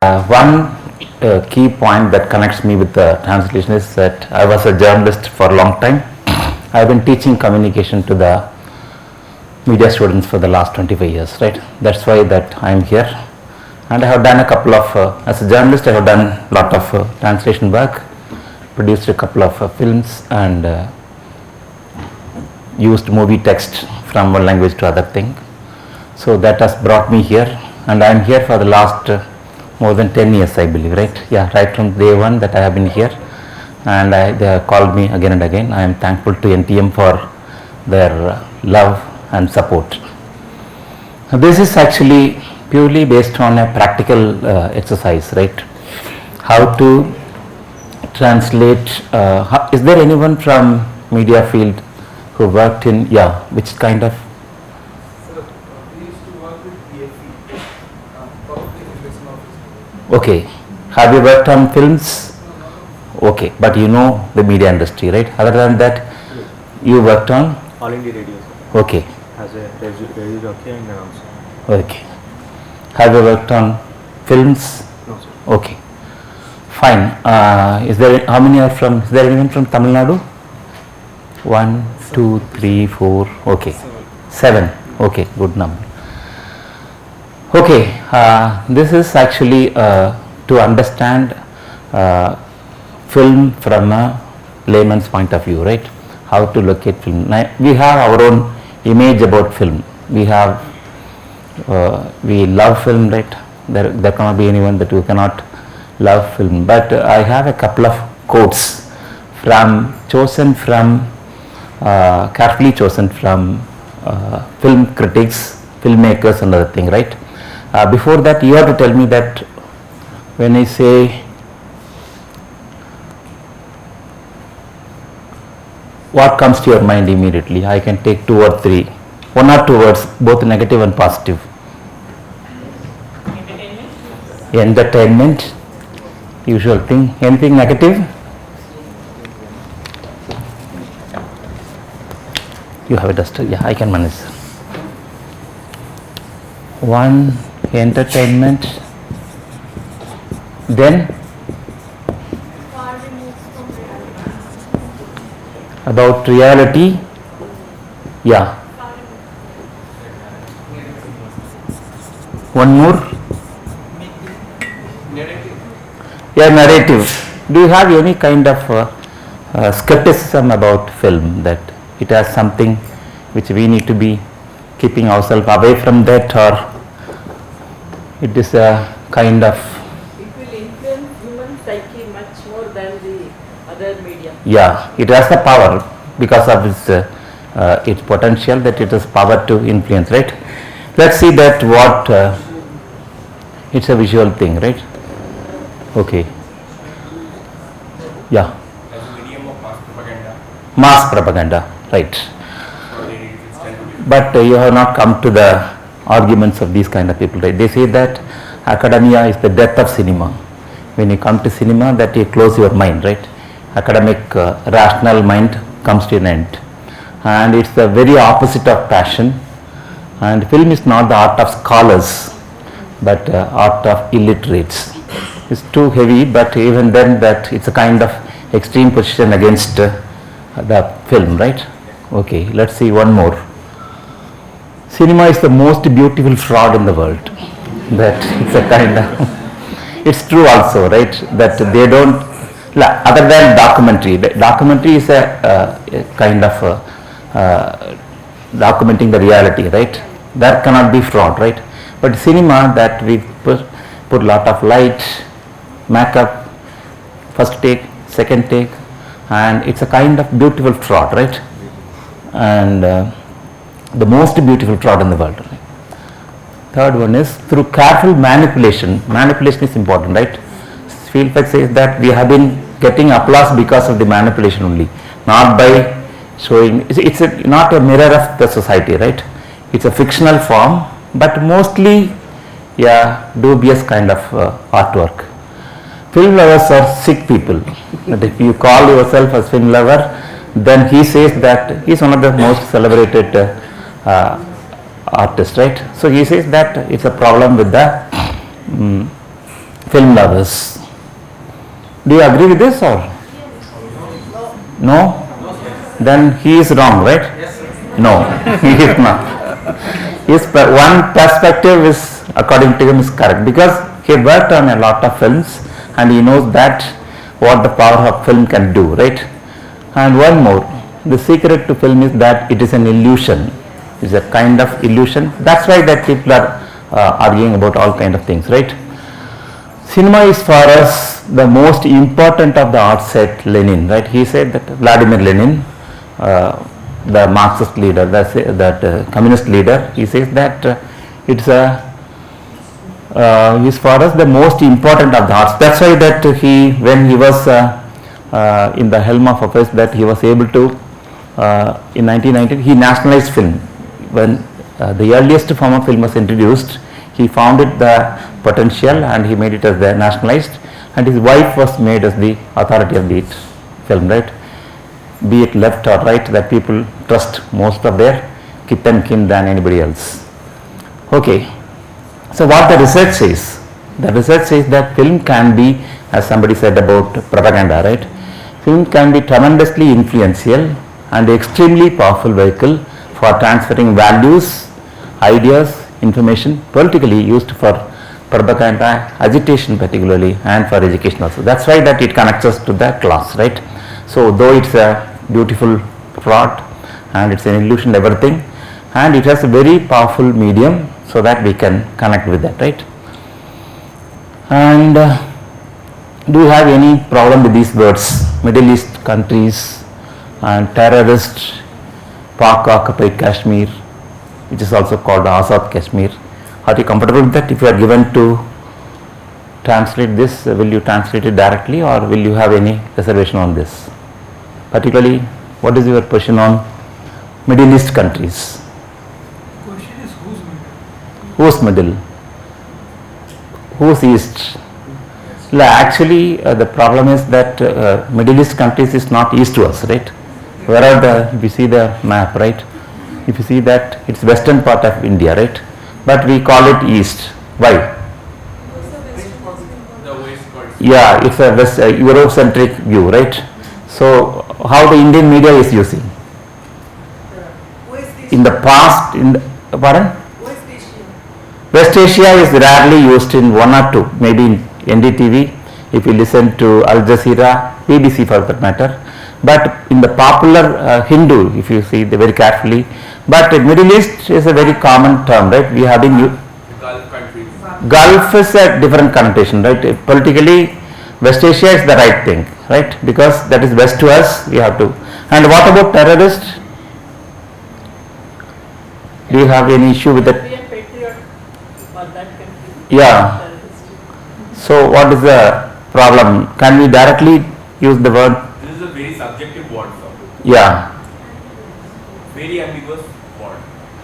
One key point that connects me with the translation is that I was a journalist for a long time. I've been teaching communication to the media students for the last 25 years, right? That's why that I'm here. And I have done a couple of, as a journalist, I have done a lot of translation work, produced a couple of films and used movie text from one language to other thing. So that has brought me here, and I'm here for the last more than 10 years, I believe, right? Yeah, right from day one that I have been here, and they have called me again and again. I am thankful to NTM for their love and support. This is actually purely based on a practical exercise, right? How to translate. Is there anyone from media field who worked in, which kind of? We used to work with PFE, Public Information Office. Okay. Have you worked on films? Okay, but you know the media industry, right? Other than that, you worked on? All India Radio, sir. Okay. As a radio jockey and announcer. Okay. Have you worked on films? No, sir. Okay. Fine. Is there anyone from Tamil Nadu? 1, 2, 3, 4. Okay. 7. Okay, good number. Okay. This is actually to understand film from a layman's point of view, right? How to look at film. Now, we have our own image about film. We love film, right? There cannot be anyone that you cannot love film. But I have a couple of quotes carefully chosen from film critics, filmmakers and other thing, right? Before that, you have to tell me that when I say, what comes to your mind immediately? I can take 2 or 3, 1 or 2 words, both negative and positive. Entertainment, usual thing. Anything negative? You have a duster? Yeah, I can manage. 1, entertainment. Then about reality. Yeah. One more. Yeah, narrative. Do you have any kind of skepticism about film, that it has something which we need to be keeping ourselves away from that, or it is a kind of? It will influence human psyche much more than the other media. Yeah, it has the power because of its potential, that it has power to influence, right? Let's see that what it's a visual thing, right? Okay. Yeah. As a medium of mass propaganda. Mass propaganda, right. But you have not come to the arguments of these kind of people, right? They say that academia is the death of cinema. When you come to cinema, that you close your mind, right? Academic, rational mind comes to an end. And it's the very opposite of passion. And film is not the art of scholars, but art of illiterates. It's too heavy, but even then that it's a kind of extreme position against the film, right? Okay, let's see one more. Cinema is the most beautiful fraud in the world. That it's a kind of, it's true also, right? That they don't, other than documentary. Documentary is a kind of documenting the reality, right? That cannot be fraud, right? But cinema, that we put a lot of light, makeup, first take, second take, and it's a kind of beautiful fraud, right? And the most beautiful fraud in the world. Right? Third one is through careful manipulation. Manipulation is important, right? Spielberg says that we have been getting applause because of the manipulation only, not by showing. It's not a mirror of the society, right? It's a fictional form, but mostly, dubious kind of artwork. Film lovers are sick people. But if you call yourself a film lover, then he says that he's one of the most celebrated artists, right? So he says that it's a problem with the film lovers. Do you agree with this or? No? Then he is wrong, right? No, he is not. One perspective is, according to him, is correct because he worked on a lot of films and he knows that what the power of film can do, right? And one more, the secret to film is that it is an illusion. It's a kind of illusion. That's why that people are arguing about all kind of things, right? Cinema is for us the most important of the art, said Lenin, right? He said that Vladimir Lenin, the Marxist leader, that communist leader, he says that it's is for us the most important of the arts. That's why that he, when he was in the helm of affairs, that he was able to, in 1919, he nationalized film. When the earliest form of film was introduced, he found it the potential and he made it as the nationalized, and his wife was made as the authority of the film, right? Be it left or right, that people trust most of their kith and kin than anybody else. Okay, so what the research says? The research says that film can be, as somebody said about propaganda, right? Film can be tremendously influential and extremely powerful vehicle for transferring values, ideas, information, politically used for propaganda, agitation particularly, and for education also. That's why that it connects us to the class, right? So though it's a beautiful fraud and it's an illusion, everything, and it has a very powerful medium so that we can connect with that, right? And do you have any problem with these words? Middle East countries and terrorist, Pak occupied Kashmir, which is also called Azad Kashmir. Are you comfortable with that? If you are given to translate this, will you translate it directly or will you have any reservation on this? Particularly, what is your position on Middle East countries? Question is whose middle? Whose middle? Whose east? Actually, the problem is that Middle East countries is not east to us, right? Where are the, if you see the map, right? If you see that it's western part of India, right? But we call it east. Why? The waste part. Yeah, it's a West, Eurocentric view, right? So how the Indian media is using? In the past, pardon? West Asia is rarely used in one or two, maybe in NDTV, if you listen to Al Jazeera, BBC for that matter. But in the popular Hindu, if you see very carefully, but Middle East is a very common term, right? We have been Gulf countries. Gulf is a different connotation, right? Politically, West Asia is the right thing, right? Because that is west to us, we have to. And what about terrorists? Do you have any issue with that? Be a patriot for that country. Yeah. Terrorist. So what is the problem? Can we directly use the word? This is a very subjective word, sir. Yeah. Very ambiguous word.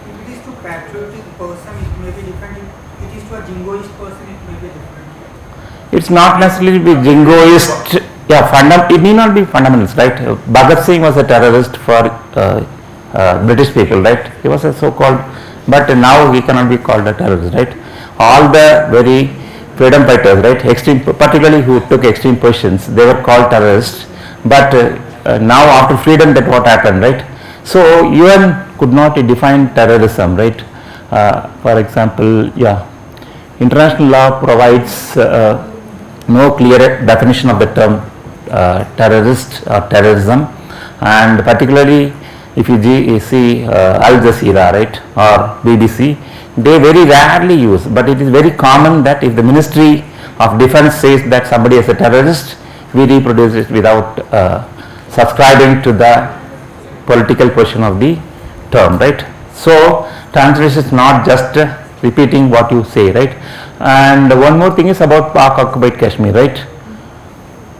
If it is to patriotic person, it may be different. If it is to a jingoist person, it may be different. It's not necessarily be jingoist. Yeah, it need not be fundamentalist, right? Bhagat Singh was a terrorist for British people, right? He was a so-called, but now he cannot be called a terrorist, right? All the very freedom fighters, right? Extreme, particularly who took extreme positions, they were called terrorists. But now after freedom, that what happened, right? So UN could not define terrorism, right? For example, international law provides no clear definition of the term terrorist or terrorism, and particularly if you see Al Jazeera, right, or BBC, they very rarely use, but it is very common that if the Ministry of Defense says that somebody is a terrorist, we reproduce it without subscribing to the political portion of the term, right? So translation is not just repeating what you say, right? And one more thing is about Pak occupied Kashmir, right?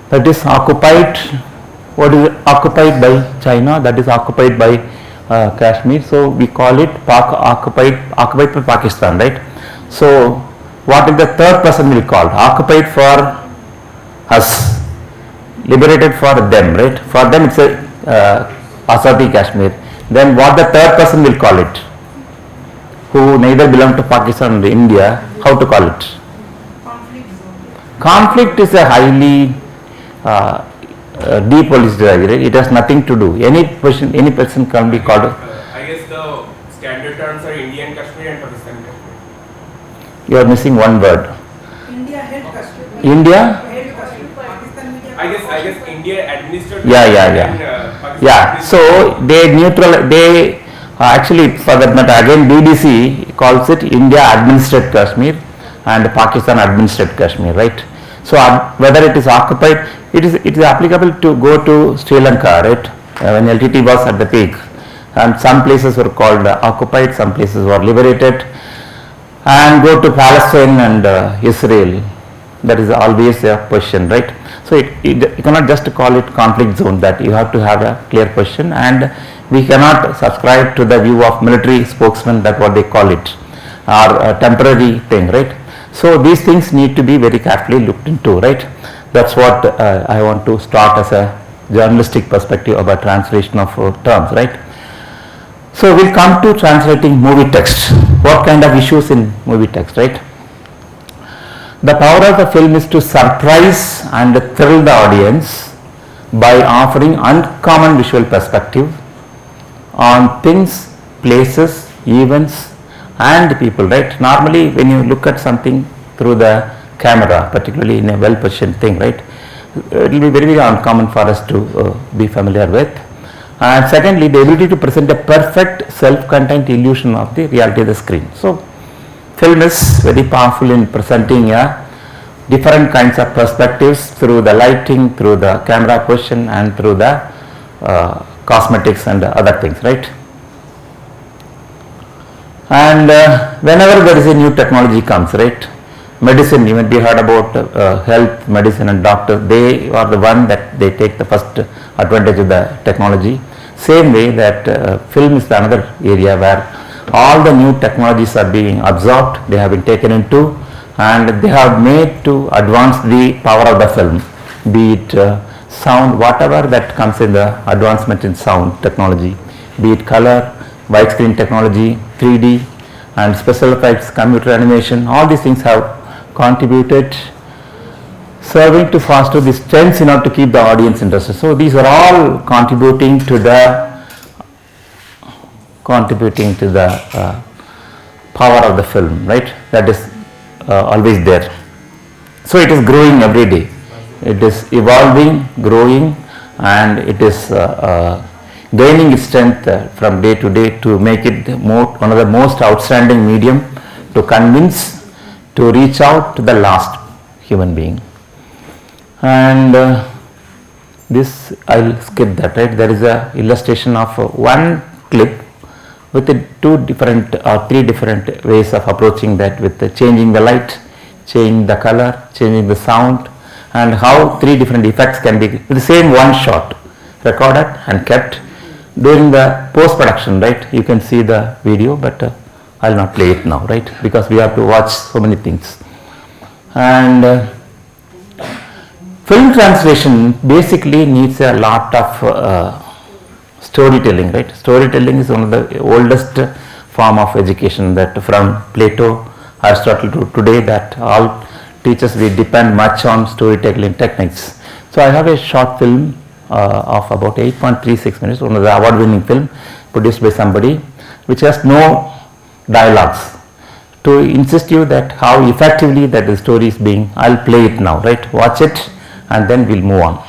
That is occupied. What is it? Occupied by China? That is occupied by Kashmir. So we call it Pak occupied by Pakistan, right? So what is the third person will call? Occupied for us, liberated for them, right? For them it's a Azadi Kashmir. Then what the third person will call it? Who neither belong to Pakistan nor India, how to call it? Conflict zone. Conflict is a highly depoliticized, right? It has nothing to do. Any person can be called. I guess the standard terms are Indian Kashmir and Pakistan Kashmir. You are missing one word. India held Kashmir. India? Held Kashmir. Pakistan media. I guess India administered. Yeah. And, Pakistan Yeah. So they neutral. They actually, for that matter, again BBC calls it India administered Kashmir and Pakistan administered Kashmir, right? So whether it is occupied, it is applicable to go to Sri Lanka, right? When LTT was at the peak, and some places were called occupied, some places were liberated, and go to Palestine and Israel. That is always a question, right? So you cannot just call it conflict zone. That you have to have a clear question, and we cannot subscribe to the view of military spokesman, that what they call it, or a temporary thing, right? So these things need to be very carefully looked into, right? That's what I want to start as a journalistic perspective about translation of terms, right? So we'll come to translating movie text. What kind of issues in movie text, right? The power of the film is to surprise and thrill the audience by offering uncommon visual perspective on things, places, events and people, right? Normally when you look at something through the camera, particularly in a well-positioned thing, right, it will be very, very uncommon for us to be familiar with. And secondly, the ability to present a perfect self-contained illusion of the reality of the screen. So film is very powerful in presenting different kinds of perspectives through the lighting, through the camera position and through the cosmetics and other things, right? And whenever there is a new technology comes, right, medicine, you might be heard about health, medicine and doctors, they are the one that they take the first advantage of the technology. Same way that film is another area where all the new technologies are being absorbed, they have been taken into, and they have made to advance the power of the film, be it sound, whatever that comes in the advancement in sound technology, be it color, widescreen technology, 3D and special effects, computer animation, all these things have contributed, serving to foster these trends in order to keep the audience interested. So these are all contributing to the power of the film, right? That is always there. So it is growing every day. It is evolving, growing, and it is gaining its strength from day to day to make it one of the most outstanding medium to convince, to reach out to the last human being. And this, I'll skip that, right? There is a illustration of one clip with two different or three different ways of approaching that, with changing the light, changing the color, changing the sound, and how three different effects can be with the same one shot recorded and kept during the post-production, right? You can see the video, but I'll not play it now, right? Because we have to watch so many things. And film translation basically needs a lot of storytelling, right? Storytelling is one of the oldest form of education, that from Plato, Aristotle to today, that all teachers, we depend much on storytelling techniques. So I have a short film of about 8.36 minutes, one of the award-winning film produced by somebody, which has no dialogues, to insist you that how effectively that the story is being. I'll play it now, right? Watch it and then we'll move on.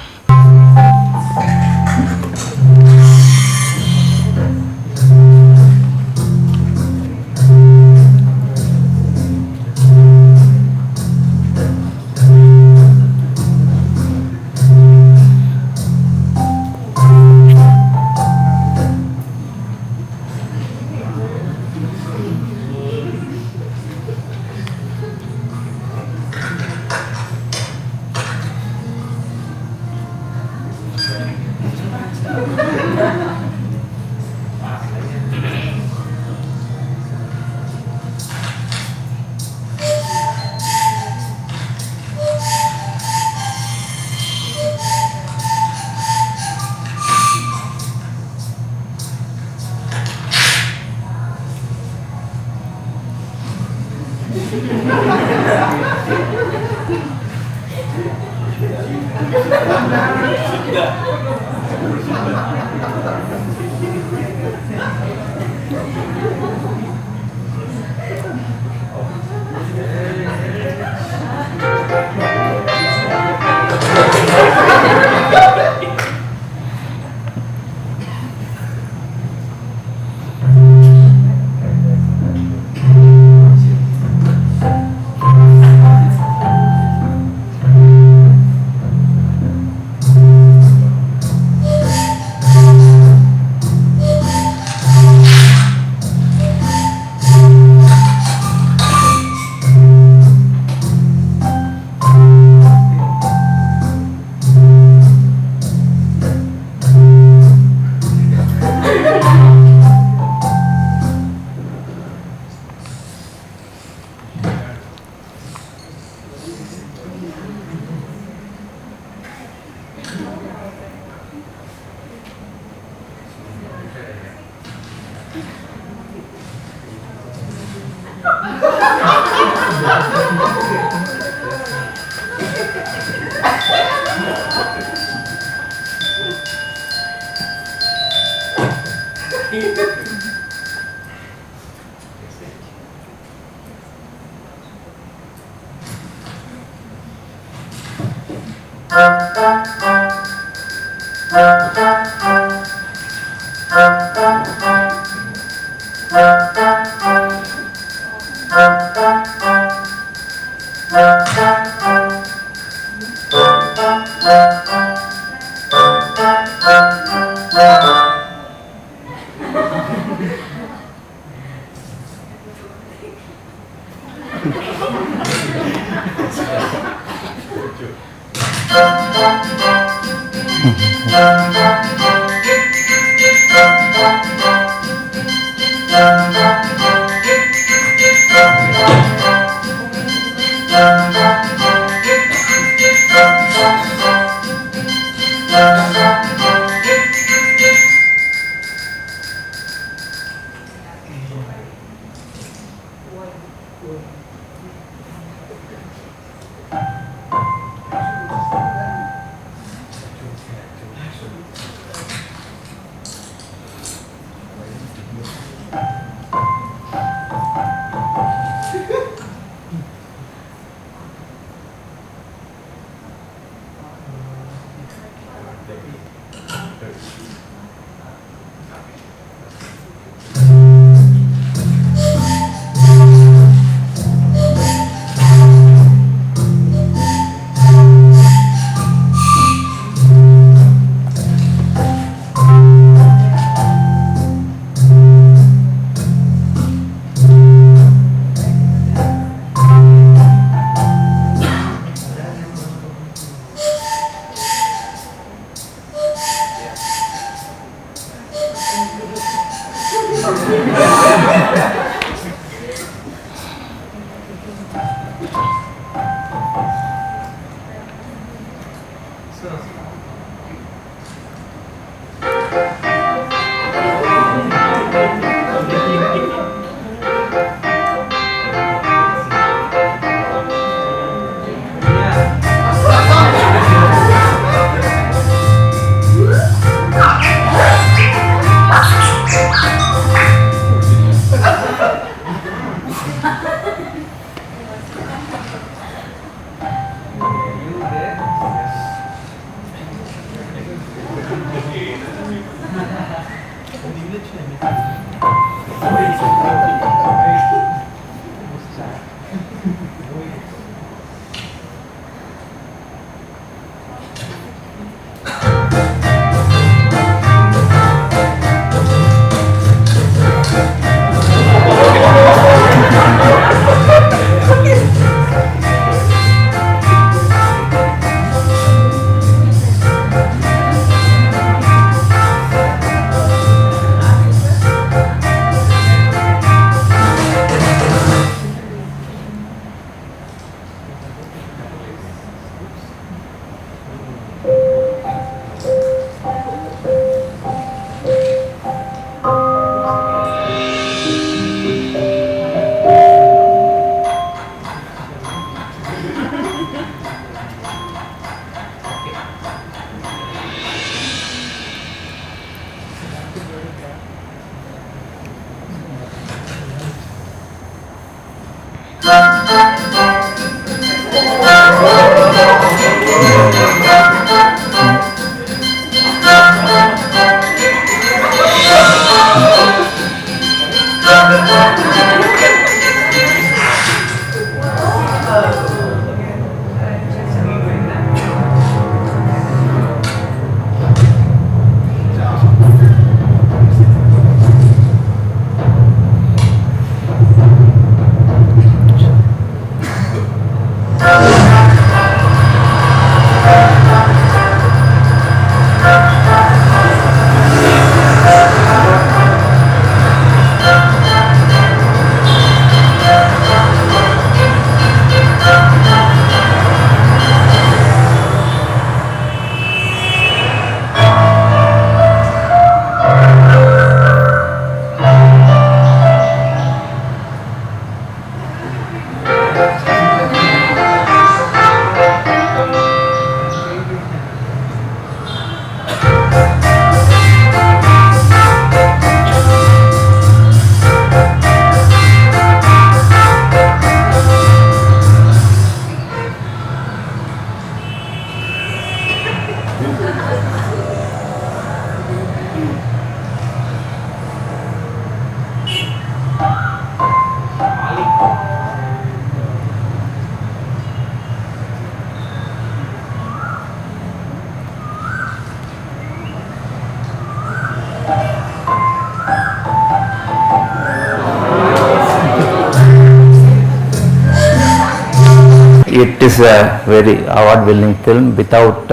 is a very award-winning film without,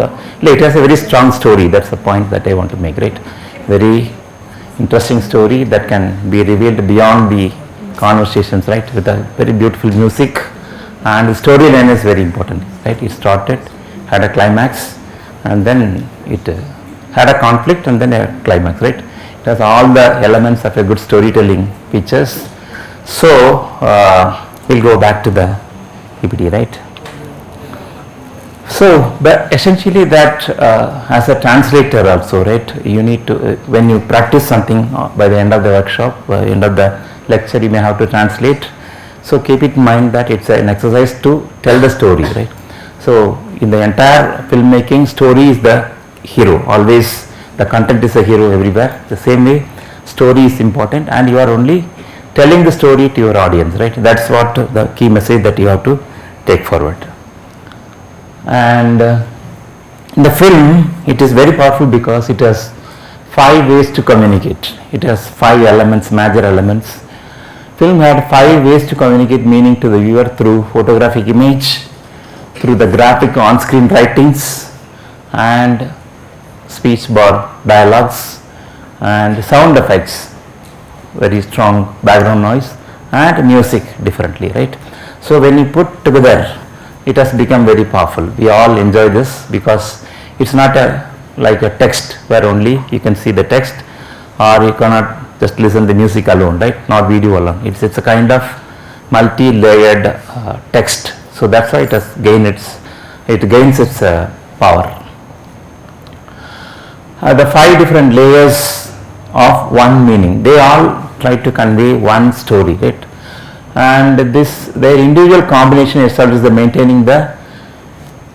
it has a very strong story. That's the point that I want to make, right? Very interesting story that can be revealed beyond the conversations, right? With a very beautiful music, and the storyline is very important, right? It started, had a climax, and then it had a conflict and then a climax, right? It has all the elements of a good storytelling features. So we'll go back to the PPT, right? So, but essentially that as a translator also, right, you need to, when you practice something by the end of the workshop, by the end of the lecture, you may have to translate. So keep it in mind that it's an exercise to tell the story, right? So in the entire filmmaking, story is the hero. Always the content is a hero everywhere. The same way, story is important, and you are only telling the story to your audience, right? That's what the key message that you have to take forward. And in the film, it is very powerful because it has 5 ways to communicate. It has 5 elements, major elements. Film had 5 ways to communicate meaning to the viewer through photographic image, through the graphic on-screen writings, and speech bar dialogues, and sound effects, very strong background noise, and music differently, right? So when you put together, it has become very powerful. We all enjoy this because it's not like a text where only you can see the text, or you cannot just listen the music alone, right? Not video alone. It's a kind of multi-layered text. So that's why it has gains its power. The 5 different layers of one meaning, they all try to convey one story, right? And their individual combination establishes the maintaining the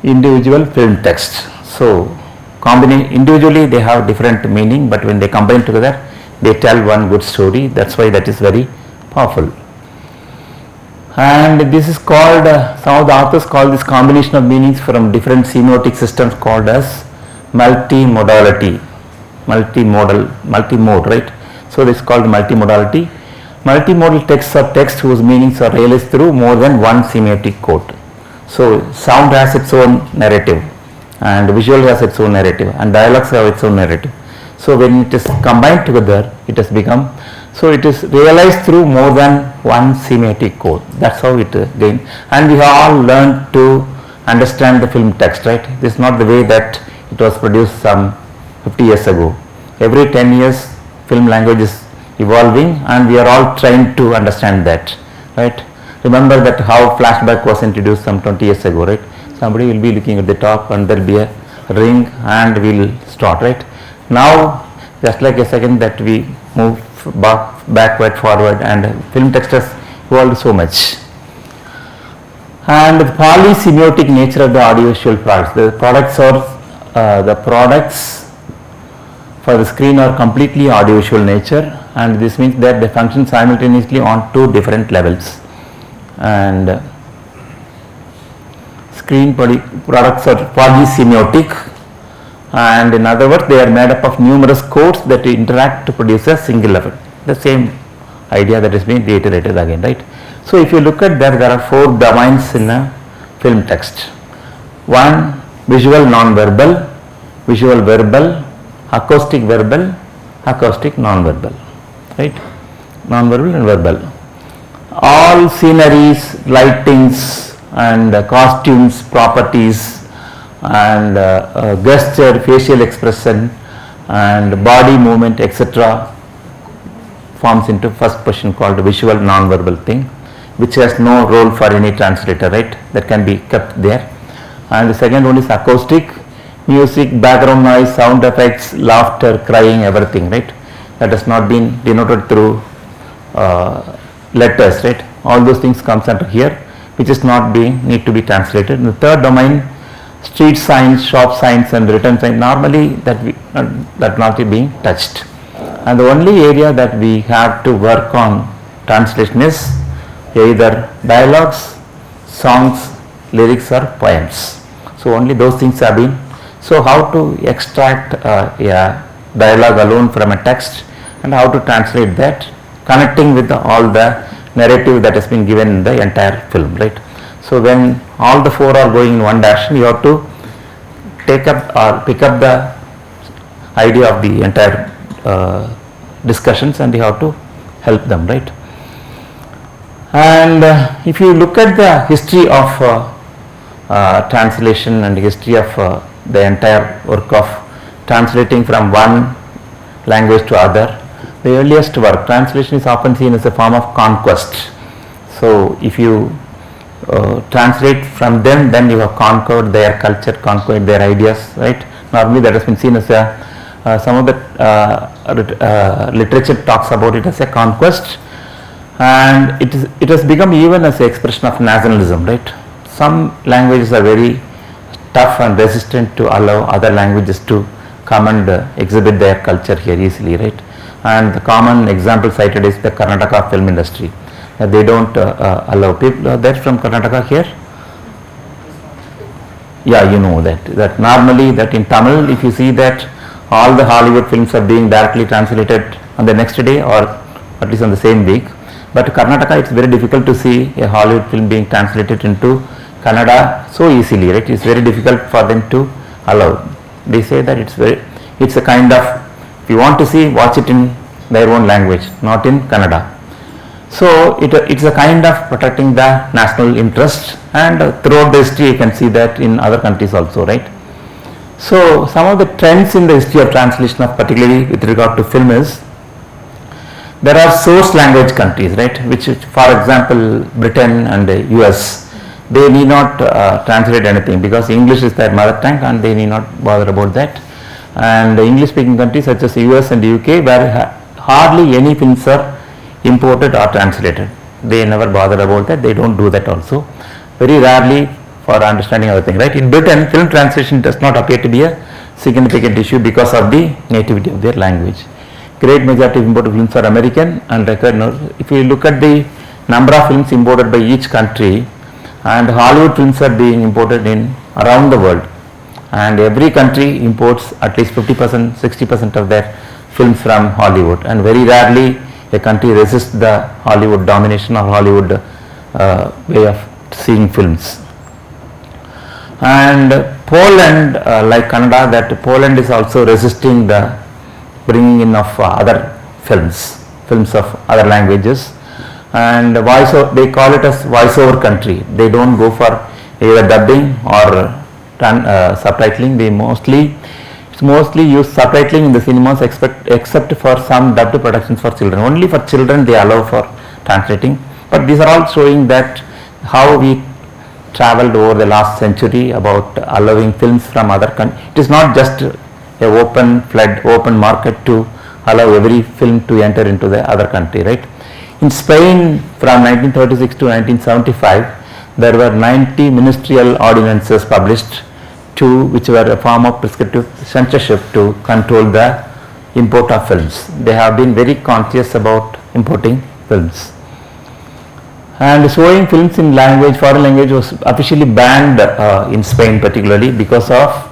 individual film text. So individually they have different meaning, but when they combine together, they tell one good story. That's why that is very powerful. And this is called, some of the authors call this combination of meanings from different semiotic systems called as multimodality, multimode, right? So this is called multimodality. Multimodal texts are texts whose meanings are realized through more than one semiotic code. So sound has its own narrative, and visual has its own narrative, and dialogues have its own narrative. So when it is combined together, it has become, so it is realized through more than one semiotic code. That's how it gained. And we have all learned to understand the film text, right? This is not the way that it was produced some 50 years ago. Every 10 years, film language is evolving, and we are all trying to understand that, right? Remember that how flashback was introduced some 20 years ago, right? Somebody will be looking at the top and there will be a ring and we'll start, right? Now, just like a second that we move backward, forward, and film text has evolved so much. And the polysemiotic nature of the audiovisual products. The products for the screen are completely audiovisual nature, and this means that they function simultaneously on 2 different levels. And screen products are polysemiotic, and in other words, they are made up of numerous codes that interact to produce a single level. The same idea that is being reiterated again, right? So if you look at that, there are 4 domains in a film text. 1, visual non-verbal, visual verbal, acoustic verbal, acoustic non-verbal, right? Non-verbal and verbal. All sceneries, lightings, and costumes, properties, and gesture, facial expression, and body movement, etc. forms into first person called visual non-verbal thing, which has no role for any translator, right? That can be kept there. And the second one is acoustic, music, background noise, sound effects, laughter, crying, everything, right? That has not been denoted through letters, right? All those things comes under here, which is not need to be translated. In the third domain, street signs, shop signs, and written signs, normally that not being touched. And the only area that we have to work on translation is either dialogues, songs, lyrics, or poems. So only those things have been. So how to extract a dialogue alone from a text, and how to translate that, connecting with all the narrative that has been given in the entire film, right? So when all the four are going in one direction, you have to take up or pick up the idea of the entire discussions, and you have to help them, right? And if you look at the history of translation and history of the entire work of translating from one language to other, the earliest work, translation is often seen as a form of conquest. So if you translate from them, then you have conquered their culture, conquered their ideas, right? Normally that has been seen as a, some of the literature talks about it as a conquest, and it has become even as an expression of nationalism, right? Some languages are very tough and resistant to allow other languages to come and exhibit their culture here easily, right? And the common example cited is the Karnataka film industry. They don't allow people. That's from Karnataka here. Yeah, you know that normally that in Tamil, if you see that all the Hollywood films are being directly translated on the next day or at least on the same week. But Karnataka, it's very difficult to see a Hollywood film being translated into Kannada so easily, right? It's very difficult for them to allow. They say that it's a kind of, if you want to see, watch it in their own language, not in Kannada. So it's a kind of protecting the national interest, and throughout the history you can see that in other countries also, right? So some of the trends in the history of translation, of particularly with regard to film, is there are source language countries, right? Which for example Britain and the US, they need not translate anything because English is their mother tongue and they need not bother about that. And the English speaking countries such as US and UK, where hardly any films are imported or translated, they never bother about that. They don't do that also, very rarely for understanding everything, right? In Britain, film translation does not appear to be a significant issue because of the nativity of their language. Great majority of imported films are American, and if you look at the number of films imported by each country, and Hollywood films are being imported in around the world, and every country imports at least 50%, 60% of their films from Hollywood, and very rarely a country resists the Hollywood domination or Hollywood way of seeing films. And Poland, like Kannada, that Poland is also resisting the bringing in of other films of other languages, and they call it as voiceover country. They don't go for either dubbing or subtitling. They mostly use subtitling in the cinemas, except for some dubbed productions for children. Only for children they allow for translating. But these are all showing that how we traveled over the last century about allowing films from other countries. It is not just a open market to allow every film to enter into the other country, right? In Spain, from 1936 to 1975, there were 90 ministerial ordinances published, which were a form of prescriptive censorship to control the import of films. They have been very conscious about importing films. And showing films in foreign language was officially banned in Spain, particularly because of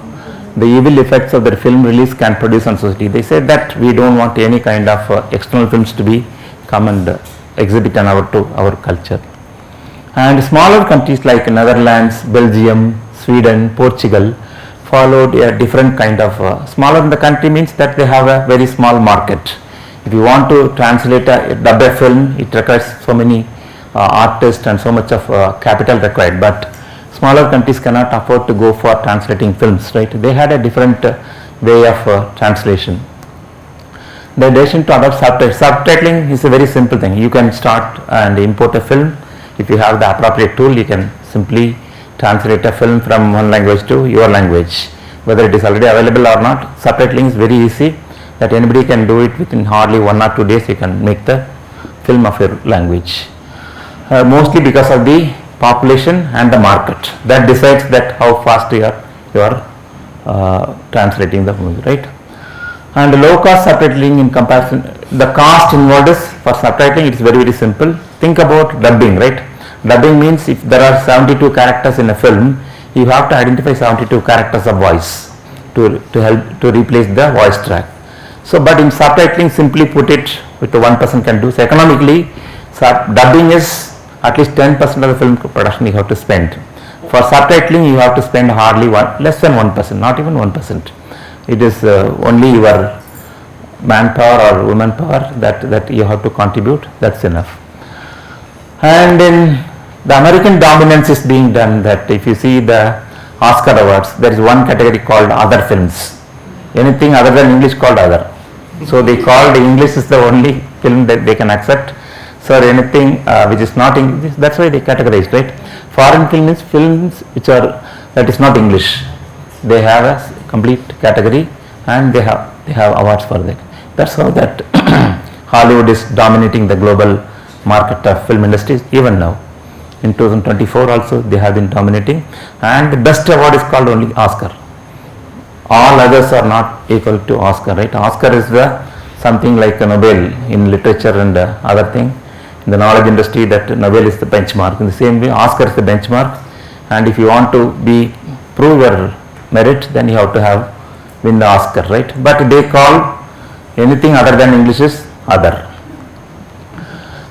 the evil effects of the film release can produce on society. They said that we don't want any kind of external films to come and exhibit on our culture. And smaller countries like Netherlands, Belgium, Sweden, Portugal followed a different kind of smaller in the country means that they have a very small market. If you want to translate a dub film, it requires so many artists and so much of capital required, but smaller countries cannot afford to go for translating films, right? They had a different way of translation. The decision to adopt subtitling is a very simple thing. You can start and import a film. If you have the appropriate tool, you can simply translate a film from one language to your language, whether it is already available or not. Subtitling is very easy, that anybody can do it within hardly 1 or 2 days. You can make the film of your language, mostly because of the population and the market that decides that how fast you are translating the movie, right? And low cost subtitling in comparison, the cost involved is for subtitling, it is very, very simple. Think about dubbing, right? Dubbing means if there are 72 characters in a film, you have to identify 72 characters of voice to help to replace the voice track. So, but in subtitling, simply put it, with one person can do. So, economically, dubbing is at least 10% of the film production you have to spend. For subtitling you have to spend hardly less than 1%, not even 1%. It is only your manpower or woman power that you have to contribute, that's enough. And in the American dominance is being done, that if you see the Oscar awards, there is one category called other films. Anything other than English called other. So they called English is the only film that they can accept. So anything which is not English, that's why they categorize, right? Foreign films which are, that is not English. They have a complete category and they have awards for that. That's how that Hollywood is dominating the global market of film industries even now. In 2024 also they have been dominating, and the best award is called only Oscar. All others are not equal to Oscar, right? Oscar is the something like a Nobel in literature and other thing. In the knowledge industry, that Nobel is the benchmark. In the same way, Oscar is the benchmark, and if you want to prove your merit, then you have to win the Oscar, right? But they call anything other than English is other.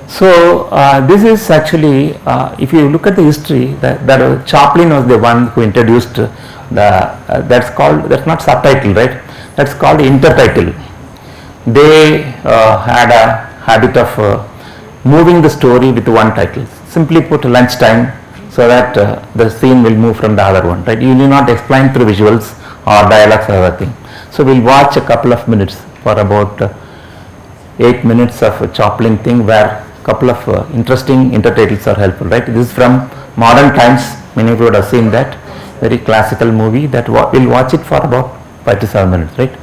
So this is actually, if you look at the history, that Chaplin was the one who introduced that's not subtitle, right? That's called intertitle. They had a habit of moving the story with one title. Simply put, lunchtime, so that the scene will move from the other one, right? You need not explain through visuals or dialogues or other thing. So we'll watch a couple of minutes for about 8 minutes of a Chaplin thing, where a couple of interesting intertitles are helpful, right? This is from Modern Times. Many of you would have seen that very classical movie. That we'll watch it for about 5 to 7 minutes, right?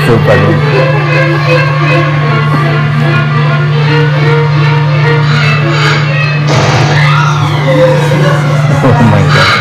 So funny. Oh my God.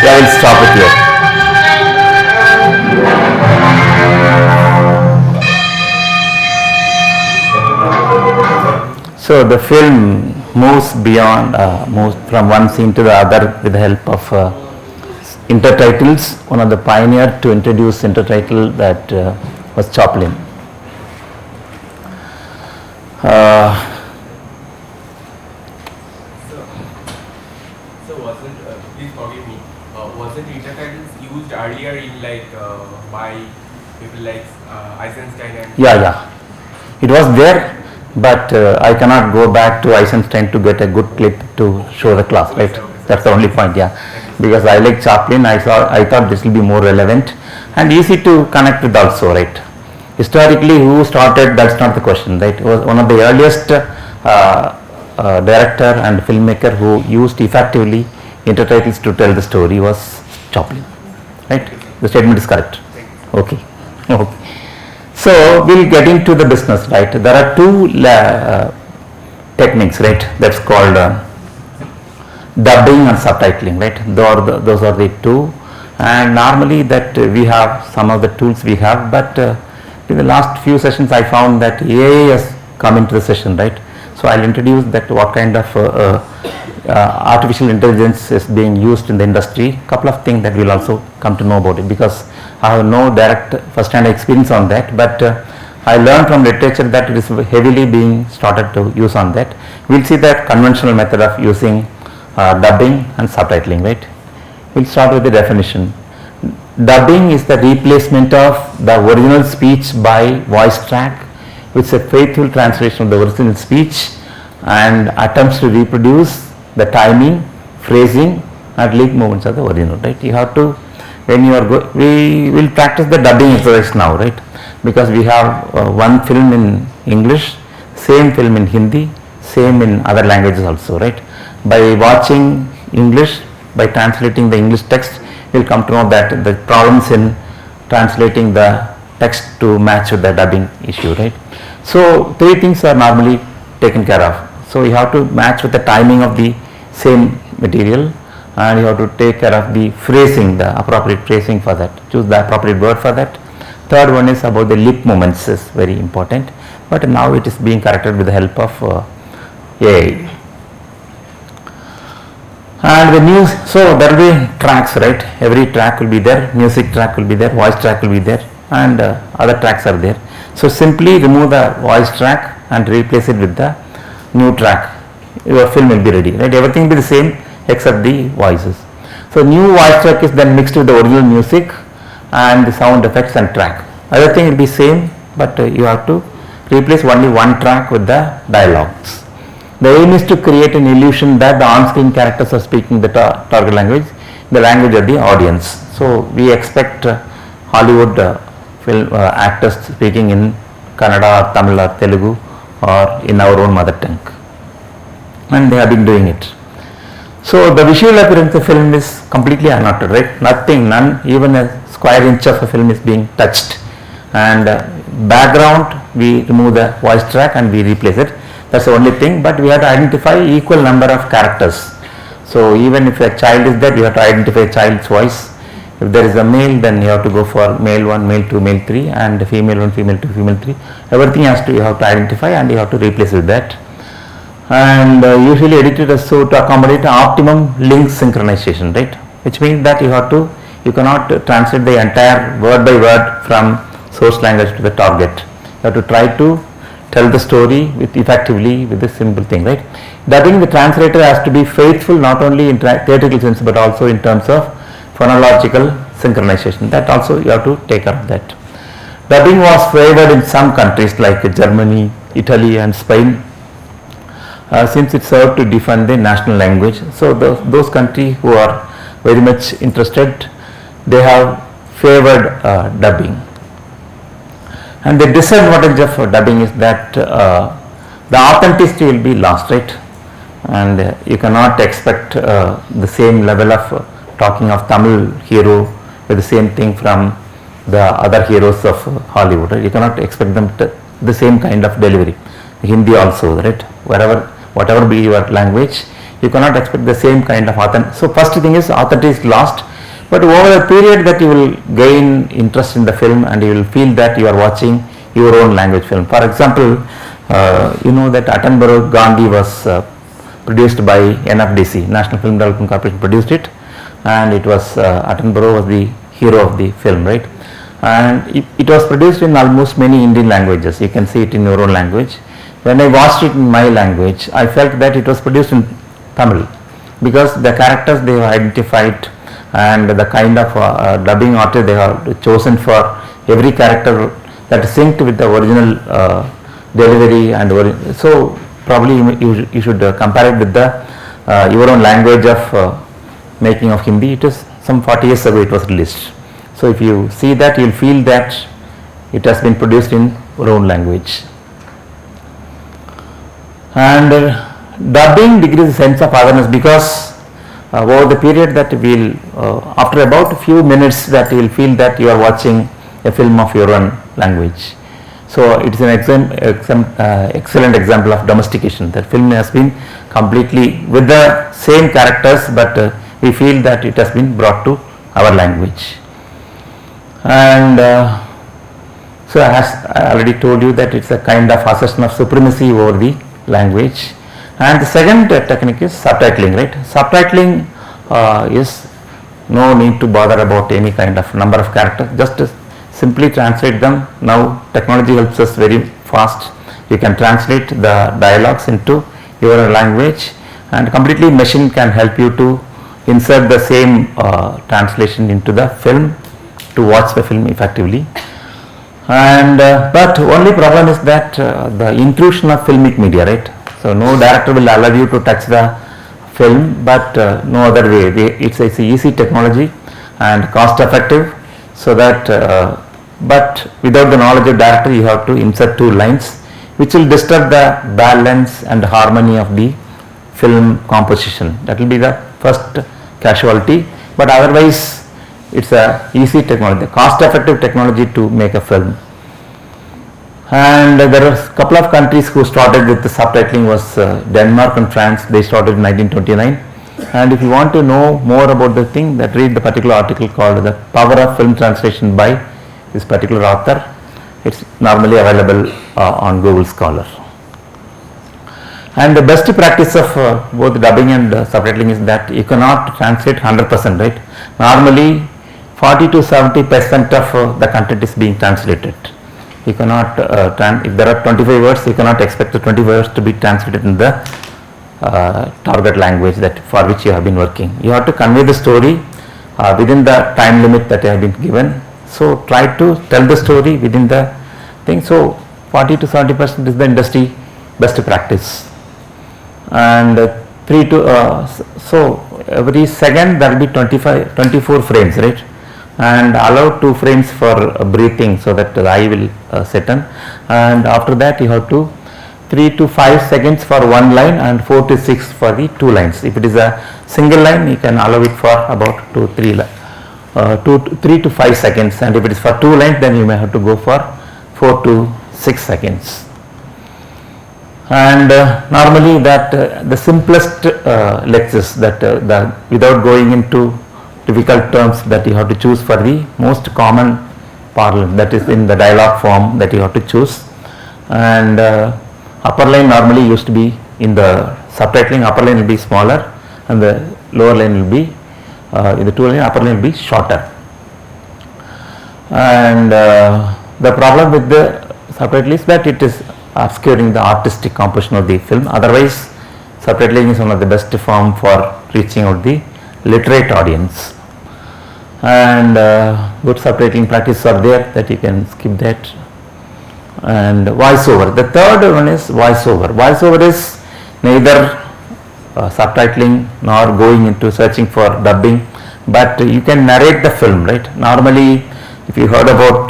I will stop it here. So the film moves beyond, moves from one scene to the other with the help of intertitles. One of the pioneers to introduce intertitle that was Chaplin. So wasn't, please forgive me, wasn't intertitles used earlier in like by people like Eisenstein and... Yeah. It was there, but I cannot go back to Eisenstein to get a good clip to show the class, right? That's the only point, yeah. Because I like Chaplin, I thought this will be more relevant and easy to connect with also, right? Historically, who started, that's not the question, right? It was one of the earliest director and filmmaker who used effectively intertitles to tell the story was Chaplin, right? The statement is correct. Okay. So we'll get into the business, right? There are two techniques, right? That's called dubbing and subtitling, right? Those are the two. And normally that we have some of the tools we have, but in the last few sessions I found that AI has come into the session, right? So I'll introduce that what kind of artificial intelligence is being used in the industry. Couple of things that we'll also come to know about it, because I have no direct first-hand experience on that, but I learned from literature that it is heavily being started to use on that. We'll see that conventional method of using dubbing and subtitling, right? We'll start with the definition. Dubbing is the replacement of the original speech by voice track, which is a faithful translation of the original speech and attempts to reproduce the timing, phrasing and lip movements of the original, right? You have to, when you are we will practice the dubbing exercise now, right? Because we have one film in English, same film in Hindi, same in other languages also, right? By watching English, by translating the English text, you'll come to know that the problems in translating the text to match with the dubbing issue, right? So three things are normally taken care of. So you have to match with the timing of the same material, and you have to take care of the phrasing, the appropriate phrasing for that, choose the appropriate word for that. Third one is about the lip movements, is very important, but now it is being corrected with the help of AI. And the news, so there will be tracks, right? Every track will be there, music track will be there, voice track will be there, and other tracks are there. So simply remove the voice track and replace it with the new track. Your film will be ready, right? Everything will be the same except the voices. So new voice track is then mixed with the original music and the sound effects and track. Other thing will be same, but you have to replace only one track with the dialogues. The aim is to create an illusion that the on-screen characters are speaking the target language, the language of the audience. So we expect Hollywood film actors speaking in Kannada or Tamil or Telugu or in our own mother tongue, and they have been doing it. So the visual appearance of the film is completely unaltered, right? Nothing, none, even a square inch of a film is being touched. And background, we remove the voice track and we replace it. That's the only thing, but we have to identify equal number of characters. So even if a child is there, you have to identify a child's voice. If there is a male, then you have to go for male 1, male 2, male 3, and female 1, female 2, female 3. Everything has to, you have to identify and you have to replace with that. And usually edited as so to accommodate optimum link synchronization, right? Which means that you cannot translate the entire word by word from source language to the target. You have to try to tell the story effectively with this simple thing, right? Dubbing, the translator has to be faithful not only in theatrical sense but also in terms of phonological synchronization. That also you have to take care of that. Dubbing was favored in some countries like Germany, Italy and Spain, since it served to defend the national language. So those countries who are very much interested, they have favored dubbing. And the disadvantage of dubbing is that the authenticity will be lost, right? And you cannot expect the same level of talking of Tamil hero with the same thing from the other heroes of Hollywood, right? You cannot expect them to the same kind of delivery. Hindi also, right? Whatever be your language, you cannot expect the same kind of authenticity. So first thing is authenticity is lost, but over a period that you will gain interest in the film and you will feel that you are watching your own language film. For example, you know that Attenborough Gandhi was produced by NFDC, National Film Development Corporation produced it, and it was Attenborough was the hero of the film, right? And it was produced in almost many Indian languages. You can see it in your own language. When I watched it in my language, I felt that it was produced in Tamil because the characters they have identified and the kind of dubbing artist they have chosen for every character that is synced with the original delivery and so probably you should compare it with the your own language of making of Hindi. It is some 40 years ago it was released. So if you see that, you will feel that it has been produced in your own language. And dubbing decreases sense of otherness because over the period that we'll after about a few minutes that you will feel that you are watching a film of your own language. So it is an excellent example of domestication. The film has been completely with the same characters, but we feel that it has been brought to our language. And so as I already told you that it's a kind of assertion of supremacy over the language. And the second technique is subtitling, right? Subtitling is no need to bother about any kind of number of characters, just simply translate them. Now technology helps us very fast. You can translate the dialogues into your language and completely machine can help you to insert the same translation into the film to watch the film effectively. And but only problem is that the intrusion of filmic media, right? So no director will allow you to touch the film, but no other way. It's easy technology and cost effective, so that but without the knowledge of director you have to insert two lines which will disturb the balance and harmony of the film composition. That will be the first casualty, but otherwise it's a easy technology, cost effective technology to make a film. And there are a couple of countries who started with the subtitling was Denmark and France. They started in 1929. And if you want to know more about the thing, that read the particular article called The Power of Film Translation by this particular author. It's normally available on Google Scholar. And the best practice of both dubbing and subtitling is that you cannot translate 100%, right? Normally 40 to 70% of the content is being translated. You cannot, if there are 25 words, you cannot expect the 25 words to be translated in the target language that for which you have been working. You have to convey the story within the time limit that you have been given. So try to tell the story within the thing. So 40 to 70% is the industry best practice. And so every second there will be 24 frames, right? And allow 2 frames for breathing so that the eye will settle, and after that you have to 3 to 5 seconds for one line and 4 to 6 for the 2 lines. If it is a single line, you can allow it for about 3 to 5 seconds, and if it is for 2 lines, then you may have to go for 4 to 6 seconds. And normally that the simplest lectures that without going into difficult terms, that you have to choose for the most common parlance, that is in the dialogue form that you have to choose. And upper line normally used to be in the subtitling, upper line will be smaller and the lower line will be in the 2 line, upper line will be shorter. And the problem with the subtitle is that it is obscuring the artistic composition of the film. Otherwise subtitling is one of the best form for reaching out the literate audience. And good subtitling practice are there that you can skip that. And voiceover, the third one is voiceover. Voiceover is neither subtitling nor going into searching for dubbing, but you can narrate the film, right? Normally if you heard about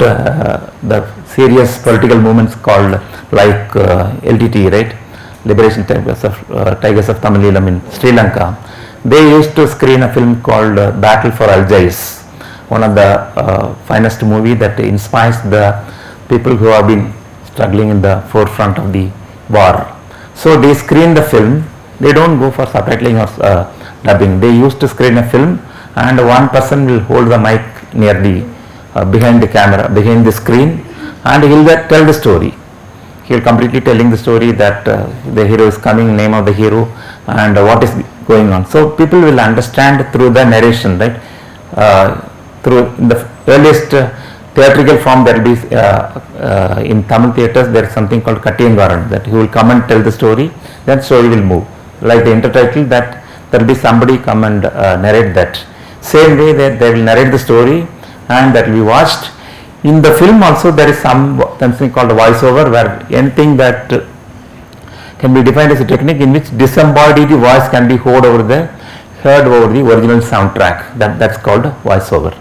the serious political movements called like LTT, right, Liberation Tigers of Tamil Eelam in Sri Lanka, they used to screen a film called Battle for Algiers, one of the finest movie that inspires the people who have been struggling in the forefront of the war. So they screen the film, they don't go for subtitling or dubbing. They used to screen a film and one person will hold the mic near the behind the camera, behind the screen, and he will tell the story. He will completely telling the story that the hero is coming, name of the hero, and what is going on. So people will understand through the narration, right? Through the earliest theatrical form, there will be in Tamil theatres there is something called Kattiyangaran, that he will come and tell the story, then story will move. Like the intertitle, that there will be somebody come and narrate that. Same way that they will narrate the story and that will be watched. In the film also there is something called voiceover, where anything that can be defined as a technique in which disembodied voice can be heard over the original soundtrack. That's called voiceover.